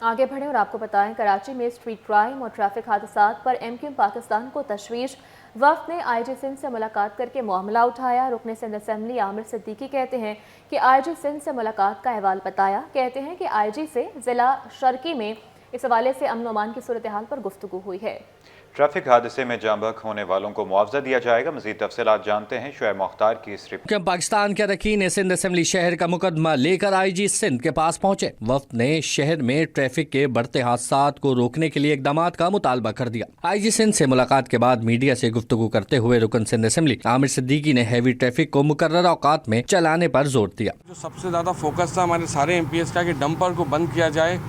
आगे बढ़ें और आपको बताएं, कराची में स्ट्रीट क्राइम और ट्रैफिक हादसात पर MQM पाकिस्तान को तशवीश। वफ्द ने IG सिंध से मुलाकात करके मामला उठाया। रुकन सिंध असेंबली आमिर सिद्दीकी कहते हैं कि IG सिंध से मुलाकात का अहवाल बताया। कहते हैं कि IG से ज़िला शर्की में इस हवाले से अमन अमान की सूरत हाल पर गुफ्तगू हुई है। ट्रैफिक हादसे में जाँ बहक होने वालों को मुआवजा दिया जाएगा। मज़ीद तफसीलात जानते हैं शुएब मुख्तार की इस रिपोर्ट। पाकिस्तान के अरकान सिंध असेंबली शहर का मुकदमा लेकर IG सिंध के पास पहुंचे। वफ्द ने शहर में ट्रैफिक के बढ़ते हादसात को रोकने के लिए इकदामात का मुतालबा कर दिया। IG सिंध से मुलाकात के बाद मीडिया से गुफ्तगू करते हुए रुकन सिंध असेंबली आमिर सिद्दीकी ने हैवी ट्रैफिक को मुकर्रर औकात में चलाने पर जोर दिया। जो सबसे ज़्यादा फोकस था हमारे सारे MPs का कि डंपर को बंद किया जाए,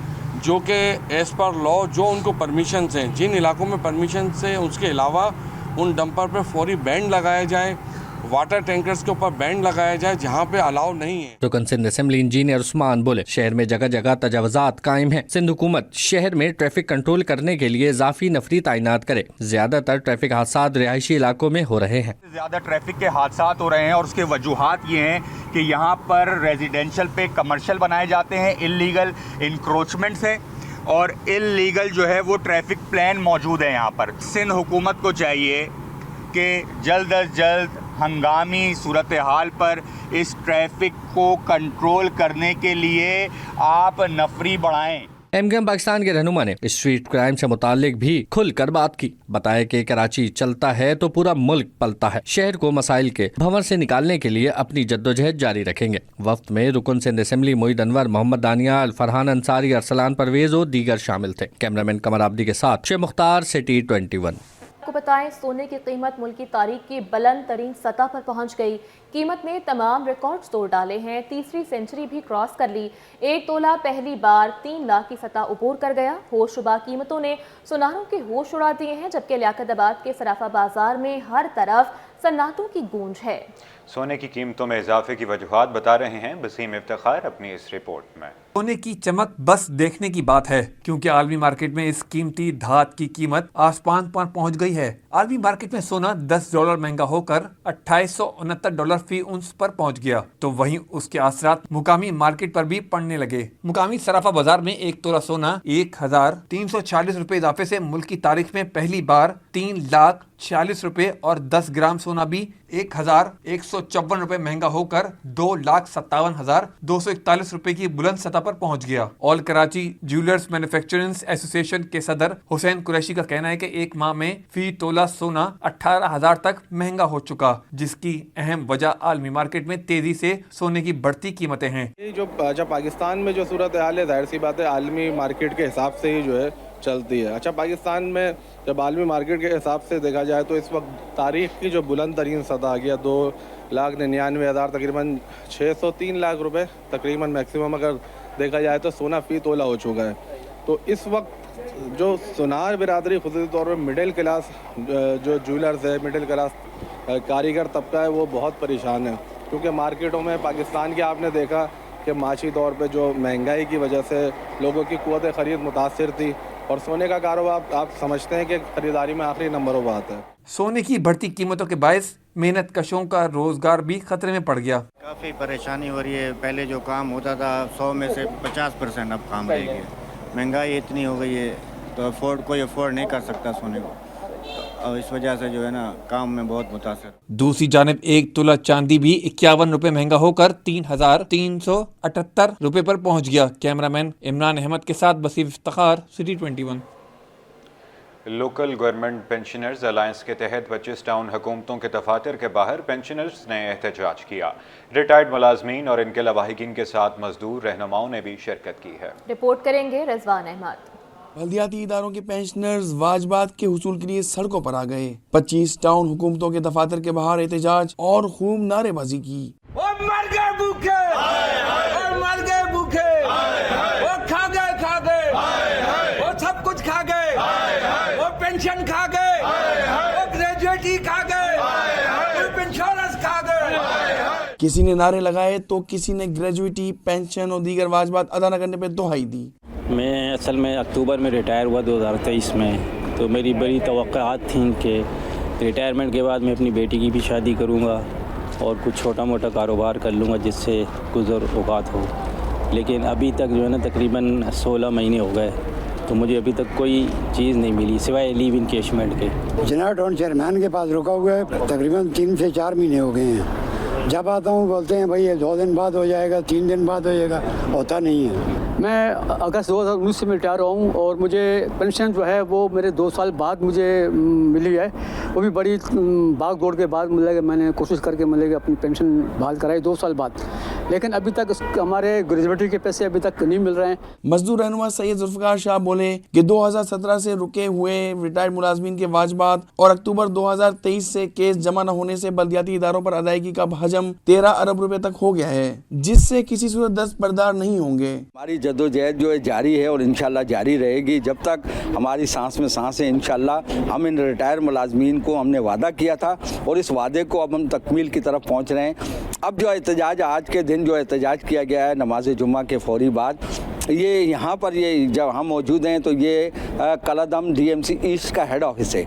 जो कि एज़ पर लॉ जो उनको परमिशन हैं, जिन इलाकों में परमिशन से उसके अलावा उन डंपर पर फौरी बैंड लगाया जाए, वाटर टैंकर्स के ऊपर बैंड लगाया जाए जहां पे अलाउ नहीं है। रुकन सिंध असेंबली इंजीनियर उस्मान बोले, शहर में जगह जगह तजावजात कायम है। सिंध हुकूमत शहर में ट्रैफिक कंट्रोल करने के लिए इजाफी नफरी तैनात करे। ज्यादातर ट्रैफिक हादसा रिहायशी इलाकों में हो रहे हैं। ज्यादा ट्रैफिक के हादसा हो रहे हैं और उसके वजूहात ये हैं कि यहाँ पर रेजिडेंशियल पे कमर्शियल बनाए जाते हैं, इल्लीगल इंक्रोचमेंट से, और इल्लीगल जो है वो ट्रैफिक प्लान मौजूद है यहाँ पर। सिंध हुकूमत को चाहिए कि जल्द अज जल्द हंगामी सूरत हाल पर इस ट्रैफिक को कंट्रोल करने के लिए आप नफरी बढ़ाएं। MQM पाकिस्तान के रहनुमा ने स्ट्रीट क्राइम से मुतालिक भी खुलकर बात की। बताया कि कराची चलता है तो पूरा मुल्क पलता है। शहर को मसाइल के भंवर से निकालने के लिए अपनी जद्दोजहद जारी रखेंगे। वफ्द में रुकन सिंध असेंबली मोईद अनवर, मोहम्मद दानियाल, फरहान अंसारी, अरसलान परवेज और दीगर शामिल थे। कैमरामैन कमर आब्दी के साथ शुएब मुख्तार, सिटी 21। आपको बताएं, सोने की कीमत मुल्क की तारीख की बुलंद तरीन सतह पर पहुंच गई। कीमत ने तमाम रिकॉर्ड्स तोड़ डाले हैं। तीसरी सेंचुरी भी क्रॉस कर ली। एक तोला पहली बार 3 लाख की सतह उबूर कर गया। होशरुबा कीमतों ने सुनारों के होश उड़ा दिए हैं, जबकि लियाकताबाद के सराफा बाजार में हर तरफ सन्नाटों की गूंज है। सोने की कीमतों में इजाफे की वजूहात बता रहे हैं वसीम इफ्तिखार अपनी इस रिपोर्ट में। सोने की चमक बस देखने की बात है, क्योंकि आलमी मार्केट में इस कीमती धात की कीमत आसमान पर पहुंच गई है। आलमी मार्केट में सोना $10 महंगा होकर $2869 फी उंस पर पहुंच गया, तो वहीं उसके असरात मुकामी मार्केट पर भी पड़ने लगे। मुकामी सराफा बाजार में एक तोला सोना 1340 रुपए इजाफे से मुल्क की तारीख में पहली बार 3,40,000 रुपए और 10 ग्राम सोना भी 1,154 रुपए महंगा होकर 2,57,241 रुपए की बुलंद सतह पर पहुंच गया। All Karachi jewellers manufacturers association के सदर हुसैन कुरैशी का कहना है कि एक माह में फी तोला सोना 18,000 तक महंगा हो चुका, जिसकी अहम वजह आलमी मार्केट में तेजी से सोने की बढ़ती कीमतें हैं। जो पाकिस्तान में जो सूरत हाल है, जाहिर सी बात है आलमी मार्केट के हिसाब से ही जो है चलती है। पाकिस्तान में जब आलमी मार्केट के हिसाब से देखा जाए तो इस वक्त तारीख की जो बुलंद तरीन सतह आ गया 2,99,000 तकरीबन 603 लाख रुपए तकरीबन मैक्सिमम अगर देखा जाए तो सोना फी तोला हो चुका है। तो इस वक्त जो सुनार बिरादरी खुसूसी तौर पर मिडिल क्लास जो ज्वेलर्स है, मिडिल क्लास कारीगर तबका है, वो बहुत परेशान है, क्योंकि मार्केटों में पाकिस्तान के आपने देखा कि माशी तौर पे जो महंगाई की वजह से लोगों की क़ुव्वत ख़रीद मुतासिर थी, और सोने का कारोबार आप समझते हैं कि खरीदारी में आखिरी नंबरों पर आता है। सोने की बढ़ती कीमतों के बायस मेहनत कशों का रोजगार भी खतरे में पड़ गया। काफ़ी परेशानी हो रही है। पहले जो काम होता था 100 में से 50% अब काम रह गया। महंगाई इतनी हो गई है तो कोई अफोर्ड नहीं कर सकता सोने को, और इस वजह से जो है ना काम में बहुत मुतासर। दूसरी जानिब एक तोला चांदी भी 51 रुपए महंगा होकर 3,378 रुपए पर पहुंच गया। कैमरामैन इमरान अहमद के साथ Waseem Iftikhar, city 21। Local government pensioners alliance के तहत 25 टाउन हुकूमतों के दफातर के बाहर पेंशनर्स ने एहतजाज किया। रिटायर्ड मुलाजमीन और इनके लवाहिकीन के साथ मजदूर रहनुमाओं ने भी शिरकत की है। रिपोर्ट करेंगे रिजवान अहमद। बल्दियाती इदारों के पेंशनर्स वाजबात के हुसूल के लिए सड़कों पर आ गए। 25 टाउन हुकूमतों के दफातर के बाहर एहतजाज और खूब नारेबाजी की। मर गए भूखे, मर गए भूखे, वो खा गए, वो सब कुछ खा गए, वो पेंशन खा गए, वो ग्रेजुएटी खा गए, वो इंश्योरेंस खा गए। किसी ने नारे लगाए तो किसी ने ग्रेजुएटी, पेंशन और दीगर वाजबात अदा न करने पर दुहाई दी। मैं असल में अक्टूबर में रिटायर हुआ 2023 में, तो मेरी बड़ी तवक्कुआत थी कि रिटायरमेंट के बाद मैं अपनी बेटी की भी शादी करूंगा और कुछ छोटा मोटा कारोबार कर लूंगा जिससे गुज़र औक़ात हो। लेकिन अभी तक जो है ना तकरीबन 16 महीने हो गए, तो मुझे अभी तक कोई चीज़ नहीं मिली सिवाय लीव इनकेशमेंट के। जिना टाउन चेयरमैन के पास रुका हुआ है, तकरीबन 3 से 4 महीने हो गए हैं। जब आता हूँ बोलते हैं भाई ये 2 दिन बाद हो जाएगा, 3 दिन बाद हो जाएगा, होता नहीं है। मैं अगस्त 2019 से रिटायर हुआ हूँ और मुझे पेंशन जो है वो मेरे 2 साल बाद मुझे मिली है। वो भी बड़ी भाग दौड़ के बाद मिलेगा, मैंने कोशिश करके मिलेगा अपनी पेंशन बहाल कराई 2 साल बाद, लेकिन अभी तक हमारे ग्रेजुएटी के पैसे अभी तक नहीं मिल रहे हैं। मजदूर रहनुमा सैयद जुल्फकार शाह बोले कि 2017 से रुके हुए रिटायर्ड मुलाजमीन के वाजबात और अक्टूबर 2023 से केस जमा न होने से बल्दियाती इदारों पर अदायगी का हजम 13 अरब रुपए तक हो गया है, जिससे किसी सूरत दस्तबरदार नहीं होंगे। हमारी जद्दोजहद जो है जारी है और इंशाल्लाह जारी रहेगी जब तक हमारी सांस में सांस है। इंशाल्लाह हम इन रिटायर मुलाजमीन को हमने वादा किया था और इस वादे को अब हम तकमील की तरफ पहुंच रहे हैं। अब जो एहतजाज आज के दिन जो एहतजाज किया गया है नमाज जुम्मा के फौरी बाद, ये यहाँ पर ये जब हम मौजूद हैं तो ये कलादम DMC ईस्ट का हेड ऑफिस है।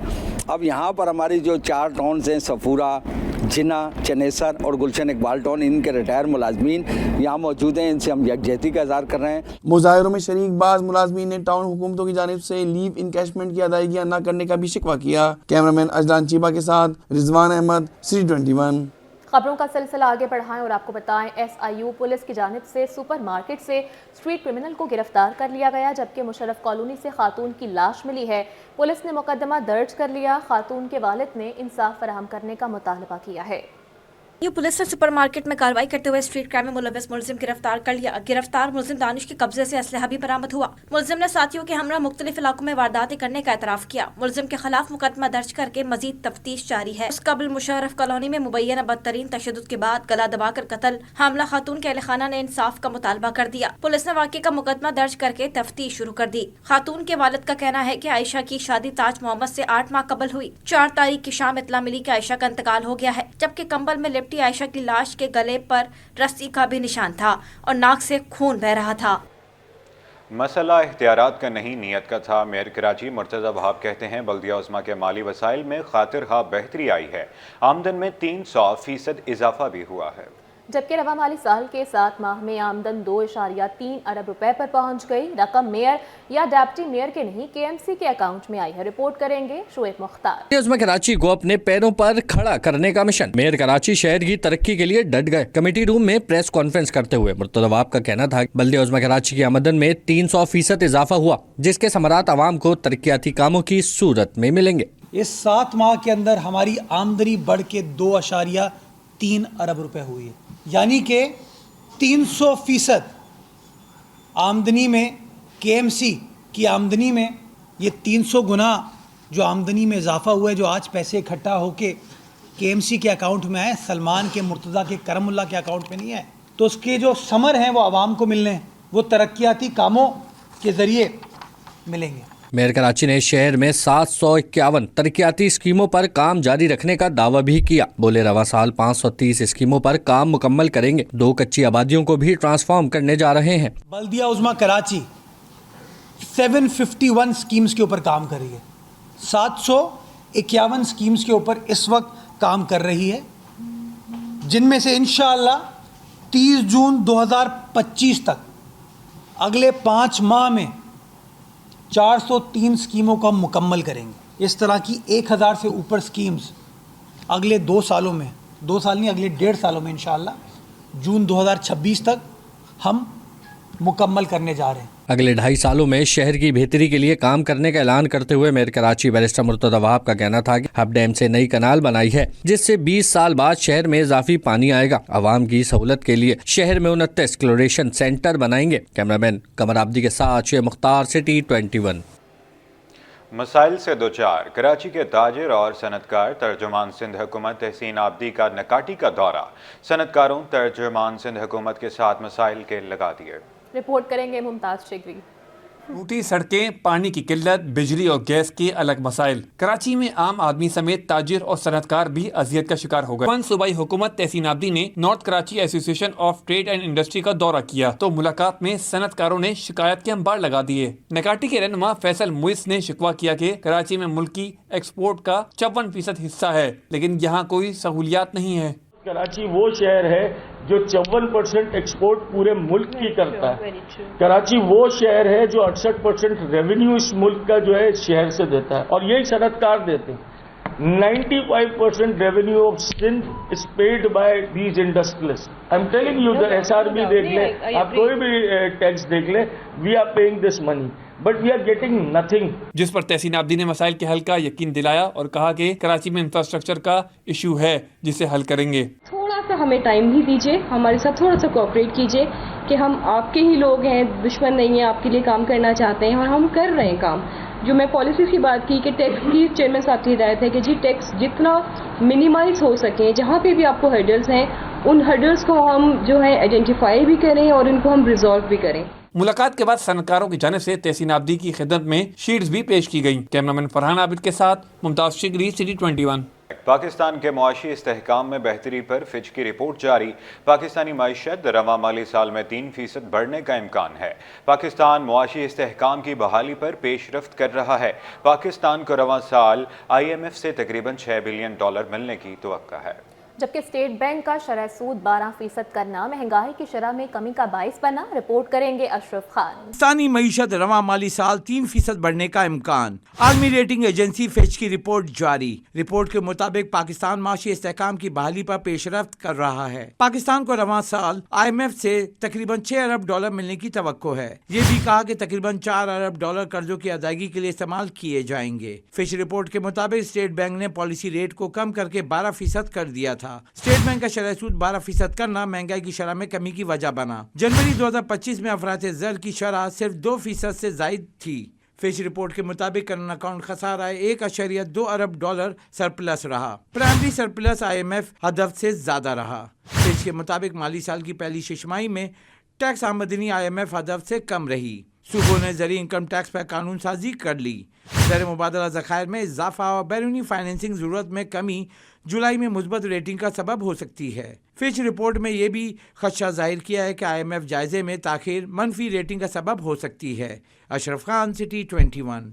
अब यहाँ पर हमारी जो 4 टाउन्स हैं, सफूरा, जिना, चनेसर और गुलशन इकबाल टाउन, इनके रिटायर मुलाजमीन यहाँ मौजूद हैं। इनसे हम यकजहती का इज़हार कर रहे हैं। मुजाहिरों में शरीक बाज़ मुलाजमीन ने टाउन हुकूमतों की जानिब से लीव इनकैशमेंट की अदायगियाँ न करने का भी शिकवा किया। कैमरामैन अजलान चीबा के साथ रिजवान अहमद, C21। खबरों का सिलसिला आगे बढ़ाएं और आपको बताएं, SIU पुलिस की जानिब से सुपरमार्केट से स्ट्रीट क्रिमिनल को गिरफ्तार कर लिया गया, जबकि मुशर्रफ कॉलोनी से खातून की लाश मिली है। पुलिस ने मुकदमा दर्ज कर लिया। खातून के वालिद ने इंसाफ फराहम करने का मुतालबा किया है। पुलिस ने सुपरमार्केट में कार्रवाई करते हुए स्ट्रीट क्राइम में मुलविस मुलजिम गिरफ्तार कर लिया। गिरफ्तार मुलजिम दानिश के कब्जे से असलहा भी बरामद हुआ। मुलजिम ने साथियों के हमरा मुख्तलिफ इलाकों में वारदातें करने का एतराफ़ किया। मुलजिम के खिलाफ मुकदमा दर्ज करके मजीद तफ्तीश जारी है। उस कबल मुशर्रफ कॉलोनी में मुबैना बदतरीन तशद्दुद के बाद गला दबाकर कत्ल, हामला खातून के अहल खाना ने इंसाफ का मुतालबा कर दिया। पुलिस ने वाक़े का मुकदमा दर्ज करके तफ्तीश शुरू कर दी। खातून के वालिद का कहना है कि आयशा की शादी ताज मोहम्मद से 8 माह कबल हुई। 4 तारीख की शाम इत्तला मिली कि आयशा का इंतकाल हो गया है, जबकि कंबल में लिपटी आयशा की लाश के गले पर रस्सी का भी निशान था और नाक से खून बह रहा था। मसला इख्तियारात का नहीं, नीयत का था। मेयर कराची मुर्तज़ा वहाब कहते हैं बल्दिया उज़्मा के माली वसाइल में खातिरखा बेहतरी आई है। आमदन में 300% इजाफा भी हुआ है, जबकि रवा माली साल के 7 माह में आमदन 2.3 अरब रुपए पर पहुंच गई। रकम मेयर या डिप्टी मेयर के नहीं, KMC के अकाउंट में आई है। रिपोर्ट करेंगे शोएब मुख्तार। उज़्मा कराची को अपने पैरों पर खड़ा करने का मिशन। मेयर कराची शहर की तरक्की के लिए डट गए। कमेटी रूम में प्रेस कॉन्फ्रेंस करते हुए मुर्तज़ा वहाब का कहना था बल्दिया उज़्मा कराची की आमदन में 300% इजाफा हुआ, जिसके समरात आवाम को तरक्याती कामों की सूरत में मिलेंगे। इस 7 माह के अंदर हमारी आमदनी बढ़ के 2.3 अरब रुपए हुई है, यानी कि 300% आमदनी में KMC की आमदनी में ये 300 गुना जो आमदनी में इजाफा हुआ है, जो आज पैसे इकट्ठा होके KMC के अकाउंट में आए, सलमान के, मुर्तज़ा के, करमुल्ला के अकाउंट में नहीं आए, तो उसके जो समर हैं वो आवाम को मिलने हैं, वो तरक्याती कामों के ज़रिए मिलेंगे। मेयर कराची ने शहर में 751 तरक्याती स्कीमों पर काम जारी रखने का दावा भी किया। बोले रवा साल 530 स्कीमों पर काम मुकम्मल करेंगे। 2 कच्ची आबादियों को भी ट्रांसफॉर्म करने जा रहे हैं। बल्दिया उज़्मा कराची 751 स्कीम्स के ऊपर काम कर रही है, 751 स्कीम्स के ऊपर इस वक्त काम कर रही है, जिनमें से इंशाअल्लाह 30 जून 2025 तक अगले 5 माह में 403 स्कीमों को हम मुकम्मल करेंगे। इस तरह की 1000 से ऊपर स्कीम्स अगले 2 सालों में, 2 साल नहीं अगले 1.5 सालों में इंशाअल्लाह जून 2026 तक हम मुकम्मल करने जा रहे हैं। अगले 2.5 सालों में शहर की बेहतरी के लिए काम करने का ऐलान करते हुए मेयर कराची बैरिस्टर मुर्तज़ा वहाब का कहना था कि हब डैम से नई कनाल बनाई है, जिससे 20 साल बाद शहर में इजाफी पानी आएगा। आवाम की सहूलत के लिए शहर में 29 क्लोरेशन सेंटर बनाएंगे। कैमरामैन कमर आब्दी के साथ शोएब मुख्तार, City21। मसाइल से दो चार कराची के ताजिर और सनतकार तर्जुमान सिंध हुकूमत तहसीन आब्दी का नकाटी का दौरा। सनतकारों तर्जुमान सिंध हुकूमत के साथ मसाइल के लगा दिए। रिपोर्ट करेंगे मुमताज शेखवी। टूटी सड़कें, पानी की किल्लत, बिजली और गैस के अलग मसाइल। कराची में आम आदमी समेत ताजिर और सनतकार भी अजियत का शिकार हो गए। सूबाई हुकूमत तहसीन आब्दी ने north Karachi association of trade and industry का दौरा किया तो मुलाकात में सनतकारों ने शिकायत के अंबार लगा दिए। नकाटी के रहनुमा फैसल मुइस ने शिकवा किया कि कराची में मुल्की एक्सपोर्ट का 54% हिस्सा है, लेकिन यहाँ कोई सहूलियात नहीं है। कराची वो शहर है جو 54% ایکسپورٹ پورے ملک کی کرتا ہے. کراچی وہ شہر ہے جو 68% ریونیو اس ملک کا جو ہے اس شہر سے دیتا ہے اور یہی صنعت کار دیتے ہیں. 95% revenue of Sindh is paid by these industrialists. I'm telling you, the SRB دیکھ لیں, آپ کوئی بھی ٹیکس دیکھ لیں, we are paying this money. But we are getting nothing. جس پر تحسین عابدی نے مسائل کے حل کا یقین دلایا اور کہا کہ کراچی میں انفراسٹرکچر کا ایشو ہے جسے حل کریں گے. تھوڑا سا ہمیں ٹائم بھی دیجیے, ہمارے ساتھ تھوڑا سا کوآپریٹ کیجیے کہ ہم آپ کے ہی لوگ ہیں, دشمن نہیں ہیں, آپ کے لیے کام کرنا چاہتے ہیں اور ہم کر رہے ہیں کام. جو میں پالیسیز کی بات کی کہ ٹیکس کی چیئرمین صاحب کی ہدایت ہے کہ جی ٹیکس جتنا منیمائز ہو سکے, جہاں پہ بھی آپ کو ہرڈلز ہیں ان ہرڈلز کو ہم جو ہے آئیڈینٹیفائی بھی کریں اور ان کو ہم ریزالو بھی کریں. ملاقات کے بعد صنعتکاروں کی جانب سے تحسین عابدی کی خدمت میں شیٹس بھی پیش کی گئیں. کیمرامین فرحان عابد کے ساتھ ممتاز شگری, سٹی 21. پاکستان کے معاشی استحکام میں بہتری پر فچ کی رپورٹ جاری. پاکستانی معیشت رواں مالی سال میں 3% بڑھنے کا امکان ہے. پاکستان معاشی استحکام کی بحالی پر پیش رفت کر رہا ہے. پاکستان کو رواں سال IMF سے تقریباً $6 بلین ملنے کی توقع ہے. جبکہ اسٹیٹ بینک کا شرح سود 12% کرنا مہنگائی کی شرح میں کمی کا باعث بنا. رپورٹ کریں گے اشرف خان. پاکستانی معیشت رواں مالی سال 3% بڑھنے کا امکان. عالمی ریٹنگ ایجنسی فچ کی رپورٹ جاری. رپورٹ کے مطابق پاکستان معاشی استحکام کی بحالی پر پیش رفت کر رہا ہے. پاکستان کو رواں سال IMF سے تقریباً $6 ارب ملنے کی توقع ہے. یہ بھی کہا کہ تقریباً $4 ارب قرضوں کی ادائیگی کے لیے استعمال کیے جائیں گے. فچ رپورٹ کے مطابق اسٹیٹ بینک نے پالیسی ریٹ کو کم کر کے 12% کر دیا تھا. اسٹیٹ بینک کا شرح سود 12% کرنا مہنگائی کی شرح میں کمی کی وجہ بنا. جنوری 2025 میں افراط زر کی شرح صرف 2% سے زائد تھی. فچ رپورٹ کے مطابق کرنٹ اکاؤنٹ خسارہ $1.2 ارب سرپلس رہا. پرائمری سرپلس IMF ہدف سے زیادہ رہا. فچ کے مطابق مالی سال کی پہلی ششماہی میں ٹیکس آمدنی IMF ہدف سے کم رہی. صوبوں نے زرعی انکم ٹیکس پر قانون سازی کر لی. زر مبادلہ ذخائر میں اضافہ اور بیرونی فائنینسنگ ضرورت میں کمی جولائی میں مثبت ریٹنگ کا سبب ہو سکتی ہے. فچ رپورٹ میں یہ بھی خدشہ ظاہر کیا ہے کہ IMF جائزے میں تاخیر منفی ریٹنگ کا سبب ہو سکتی ہے. اشرف خان, سٹی 21.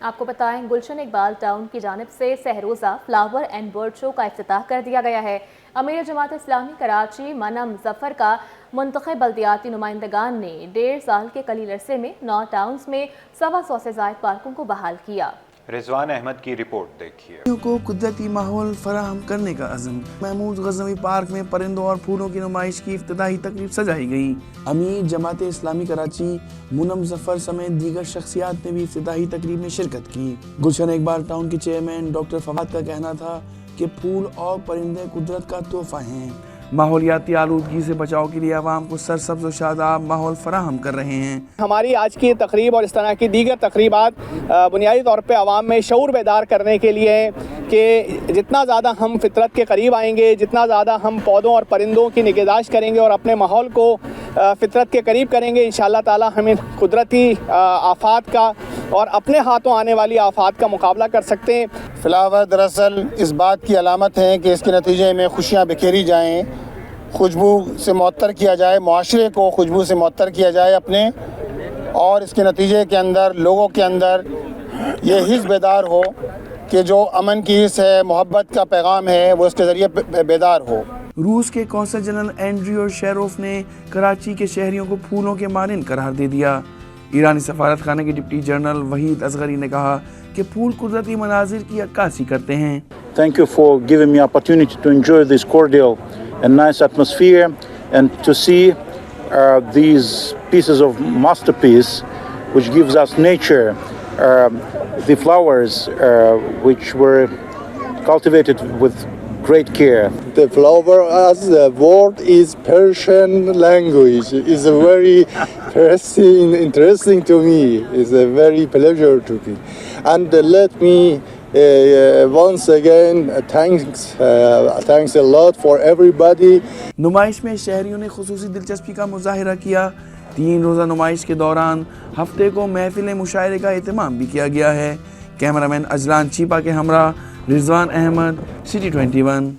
آپ کو بتائیں, گلشن اقبال ٹاؤن کی جانب سے سہروزہ فلاور اینڈ برڈ شو کا افتتاح کر دیا گیا ہے. امیر جماعت اسلامی کراچی منم ظفر کا منتخب بلدیاتی نمائندگان نے 1.5 سال کے قلیل عرصے میں 9 ٹاؤنز میں 125 سے زائد پارکوں کو بحال کیا. رضوان احمد کی رپورٹ دیکھیے. کو قدرتی ماحول فراہم کرنے کا عزم. محمود غزنوی پارک میں پرندوں اور پھولوں کی نمائش کی افتتاحی تقریب سجائی گئی. امیر جماعت اسلامی کراچی منم ظفر سمیت دیگر شخصیات نے بھی افتتاحی تقریب میں شرکت کی. گلشن اقبال ٹاؤن کے چیئرمین ڈاکٹر فواد کا کہنا تھا کہ پھول اور پرندے قدرت کا تحفہ ہیں. ماحولیاتی آلودگی سے بچاؤ کے لیے عوام کو سرسبز و شاداب ماحول فراہم کر رہے ہیں. ہماری آج کی تقریب اور اس طرح کی دیگر تقریبات بنیادی طور پہ عوام میں شعور بیدار کرنے کے لیے کہ جتنا زیادہ ہم فطرت کے قریب آئیں گے, جتنا زیادہ ہم پودوں اور پرندوں کی نگہداشت کریں گے اور اپنے ماحول کو فطرت کے قریب کریں گے, انشاءاللہ تعالی ہمیں قدرتی آفات کا اور اپنے ہاتھوں آنے والی آفات کا مقابلہ کر سکتے ہیں. فلاور دراصل اس بات کی علامت ہے کہ اس کے نتیجے میں خوشیاں بکھیری جائیں, خوشبو سے معطر کیا جائے, معاشرے کو خوشبو سے معطر کیا جائے اپنے, اور اس کے نتیجے کے اندر لوگوں کے اندر یہ حس بیدار ہو کہ جو امن کی حس ہے, محبت کا پیغام ہے, وہ اس کے ذریعے بیدار ہو. روس کے قونصل جنرل اینڈریو شیروف نے کراچی کے شہریوں کو پھولوں کے مانند قرار دے دیا. ایرانی سفارت خانہ کے ڈپٹی جنرل وحید اصغری نے کہا کہ پھول قدرتی مناظر کی عکاسی کرتے ہیں. Thank you for giving me opportunity to enjoy this cordial and nice atmosphere and to see these pieces of masterpiece which gives us nature, the flowers which were cultivated with great care. The flower as a word is Persian language. It's a very interesting to me. It's a very pleasure to me. And let me once again thanks a lot for everybody. نمائش میں شہریوں نے خصوصی دلچسپی کا مظاہرہ کیا. 3 روزہ نمائش کے دوران ہفتے کو محفل مشاعرے کا اہتمام بھی کیا گیا ہے. کیمرامین اجلان چیپا کے ہمراہ رضوان احمد, سٹی 21.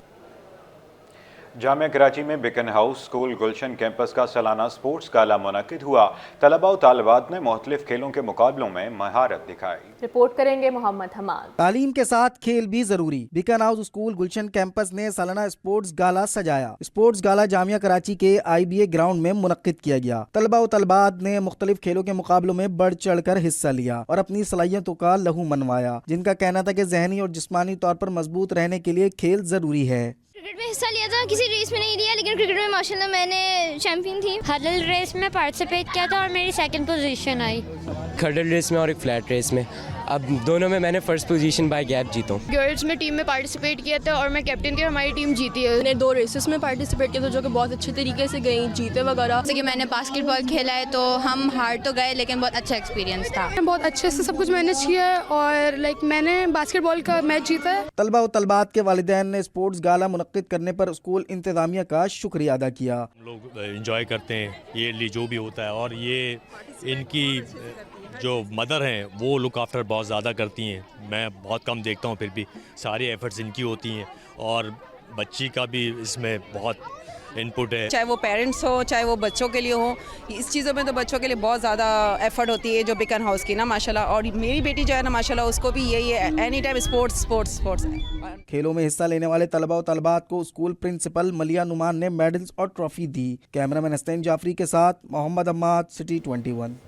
जामिया कराची में बिकन हाउस स्कूल गुलशन कैंपस का सालाना स्पोर्ट्स गाला मुनक्किद हुआ। तलबा और तालिबात ने मुख्तलिफ खेलों के मुकाबलों में महारत दिखाई। रिपोर्ट करेंगे मोहम्मद हमाद। तालीम के साथ खेल भी जरूरी। बिकन हाउस स्कूल गुलशन कैंपस ने सालाना स्पोर्ट्स गाला सजाया। स्पोर्ट्स गाला जामिया कराची के IBA ग्राउंड में मुनक्किद किया गया। तलबा और तलबात ने मुख्तलिफ खेलों के मुकाबलों में बढ़ चढ़ कर हिस्सा लिया और अपनी सलाहियतों का लहू मनवाया, जिनका कहना था कि जहनी और जिस्मानी तौर पर मजबूत रहने के लिए खेल जरूरी है। क्रिकेट में हिस्सा लिया था, किसी रेस में नहीं लिया, लेकिन क्रिकेट में माशाल्लाह मैंने चैंपियन थी। हडल रेस में पार्टिसिपेट किया था और मेरी सेकंड पोजीशन आई। हडल रेस में और एक फ्लैट रेस में, अब दोनों में मैंने फर्स्ट पोजीशन बाय गैप जीता हूँ। गर्ल्स में टीम में पार्टिसिपेट किया था और मैं कैप्टन थी, हमारी टीम जीती है। मैंने 2 रेसेस में पार्टिसिपेट किया था जो कि बहुत अच्छे तरीके से गई, जीते वगैरह। जैसे कि मैंने बास्केटबॉल खेला है तो हम हार तो गए लेकिन बहुत अच्छा एक्सपीरियंस था। बहुत अच्छे से सब कुछ मैनेज किया है और मैंने बास्केटबॉल का मैच जीता है। तलबा और तलबात के वालिदैन ने स्पोर्ट्स गाला मुनक्किद करने पर स्कूल इंतजामिया का शुक्रिया अदा किया। लोग एंजॉय करते हैं ये जो भी होता है, और ये इनकी जो मदर हैं वो लुक आफ्टर बहुत ज़्यादा करती हैं। मैं बहुत कम देखता हूँ, फिर भी सारी एफर्ट्स इनकी होती हैं और बच्ची का भी इसमें बहुत इनपुट है। चाहे वो पेरेंट्स हो चाहे वो बच्चों के लिए हो, इस चीज़ों में तो बच्चों के लिए बहुत ज़्यादा एफर्ट होती है जो बिकन हाउस की ना माशाल्लाह। और मेरी बेटी जो है ना माशाल्लाह उसको भी यही है, एनी टाइम स्पोर्ट्स। खेलों में हिस्सा लेने वाले तलबा और तलबात को स्कूल प्रिंसिपल मलिया नुमान ने मेडल्स और ट्रॉफी दी। कैमरामैन हसनैन जाफरी के साथ मोहम्मद अम्माद, सिटी 21।